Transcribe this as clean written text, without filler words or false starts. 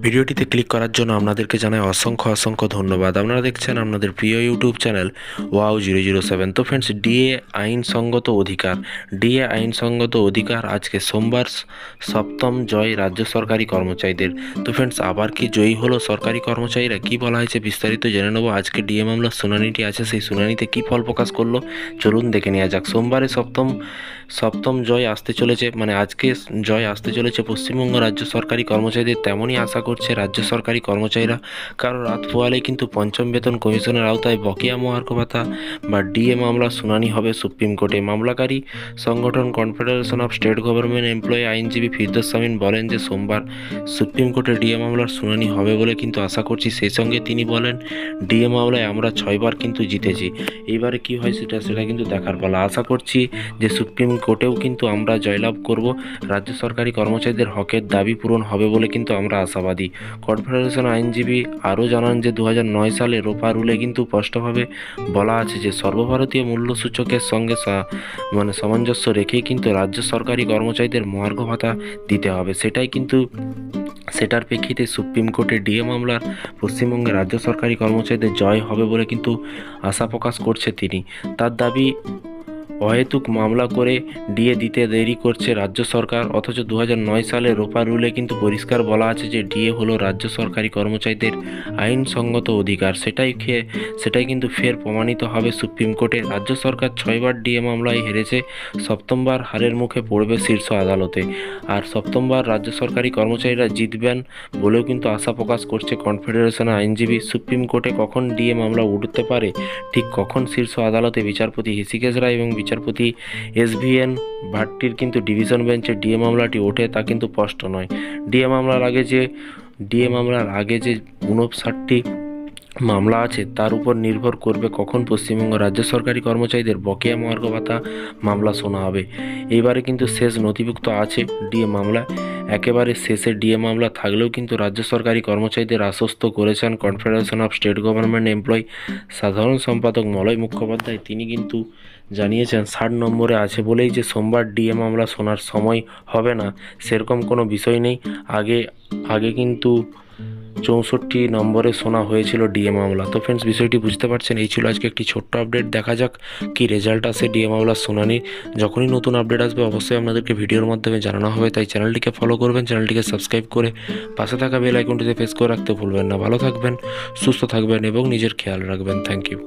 ভিডিওটিতে ক্লিক করার জন্য আপনাদেরকে জানাই অসংখ্য অসংখ্য ধন্যবাদ। আপনারা দেখছেন আপনাদের প্রিয় ইউটিউব চ্যানেল wow007। তো ফ্রেন্ডস, ডিএ আইনসঙ্গত অধিকার, ডিএ আইনসঙ্গত অধিকার আজকে সোমবার সপ্তম জয় রাজ্য সরকারি কর্মচারীদের। তো ফ্রেন্ডস, আবার কি জয়ী হলো সরকারি কর্মচারীরা? কি বলা হয়েছে বিস্তারিত জেনে নেব। আজকে ডিএ মামলার শুনানিটি আছে, সেই শুনানিতে কি ফল প্রকাশ করলো চলুন দেখে নেওয়া যাক। সোমবারে সপ্তম জয় আসতে চলেছে, মানে আজকে জয় আসতে চলেছে পশ্চিমবঙ্গ রাজ্য সরকারি কর্মচারীদের। তেমনই আশা করছে রাজ্য সরকারি কর্মচারীরা, কারণ রাত পোয়ালে কিন্তু পঞ্চম বেতন কমিশনের আওতায় বকেয়া মহার্ঘ ভাতা বা ডিএ মামলা শুনানি হবে সুপ্রিম কোর্টে। মামলাকারী সংগঠন confederation of state government employee আইনজীবী ফিরদৌস শামীম বলেন যে সোমবার সুপ্রিম কোর্টে ডিএ মামলার শুনানি হবে বলে কিন্তু আশা করছি। সেই সঙ্গে তিনি বলেন, ডিএ মামলায় আমরা 6বার কিন্তু জিতেছি, এইবারে কি হয় সেটা কিন্তু দেখার পালা। আশা করছি যে সুপ্রিম কোর্টেও কিন্তু আমরা জয়লাভ করব, রাজ্য সরকারি কর্মচারীদের হকের দাবি পূরণ হবে বলে কিন্তু আমরা আশাবাদী। কনফেডারেশন আইনজীবী আরও জানান যে 2009 সালে রোপা রুলে কিন্তু স্পষ্টভাবে বলা আছে যে সর্বভারতীয় মূল্যসূচকের সঙ্গে সামঞ্জস্য রেখেই কিন্তু রাজ্য সরকারি কর্মচারীদের মহার্ঘ ভাতা দিতে হবে। সেটার প্রেক্ষিতে সুপ্রিম কোর্টে ডিএ মামলার পশ্চিমবঙ্গের রাজ্য সরকারি কর্মচারীদের জয় হবে বলে কিন্তু আশা প্রকাশ করছে তিনি। তার দাবি, অহেতুক মামলা করে ডিএ দিতে দেরি করছে রাজ্য সরকার, অথচ 2009 সালে রোপা রুলে কিন্তু পরিষ্কার বলা আছে যে ডিএ হলো রাজ্য সরকারি কর্মচারীদের আইনসঙ্গত অধিকার। সেটাই কিন্তু ফের প্রমাণিত হবে সুপ্রিম কোর্টে। রাজ্য সরকার 6বার ডিএ মামলায় হেরেছে, সপ্তমবার হারের মুখে পড়বে শীর্ষ আদালতে। আর সপ্তমবার রাজ্য সরকারি কর্মচারীরা জিতবেন বলেও কিন্তু আশা প্রকাশ করছে কনফেডারেশনের আইনজীবী। সুপ্রিম কোর্টে কখন ডিএ মামলা উঠতে পারে, ঠিক কখন শীর্ষ আদালতে বিচারপতি হৃষিকেশ রায় এবং বিচারপতি SVN ভাট্টির কিন্তু ডিভিশন বেঞ্চে ডিএ মামলাটি ওঠে তা কিন্তু স্পষ্ট নয়। ডিএ মামলার আগে যে 59টি মামলা আছে তার উপর নির্ভর করবে কখন পশ্চিমবঙ্গ রাজ্য সরকারি কর্মচারীদের বকেয়া মহার্ঘ ভাতা মামলা শোনা হবে। এইবারে কিন্তু শেষ নথিভুক্ত আছে ডিএ মামলা। একেবারে শেষে ডিএ মামলা থাকলেও কিন্তু রাজ্য সরকারি কর্মচারীদের আশ্বস্ত করেছেন confederation of state government employee সাধারণ সম্পাদক মলয় মুখোপাধ্যায়। তিনি কিন্তু জানিয়েছেন 60 নম্বরে আছে বলেই যে সোমবার ডিএ মামলা শোনার সময় হবে না সেরকম কোনো বিষয় নেই। আগে কিন্তু 64 নম্বরে শোনা হয়েছিল ডিএ মামলা। তো ফ্রেন্ডস, বিষয়টি বুঝতে পারছেন। এই ছিল আজকে একটি ছোট্ট আপডেট। দেখা যাক কি রেজাল্ট আসে ডিএ মামলার শুনানি। যখনই নতুন আপডেট আসবে অবশ্যই আপনাদেরকে ভিডিওর মাধ্যমে জানানো হবে, তাই চ্যানেলটিকে ফলো করবেন, চ্যানেলটিকে সাবস্ক্রাইব করে পাশে থাকা বেল আইকনটিতে প্রেস করে রাখতে ভুলবেন না। ভালো থাকবেন, সুস্থ থাকবেন এবং নিজের খেয়াল রাখবেন। Thank you.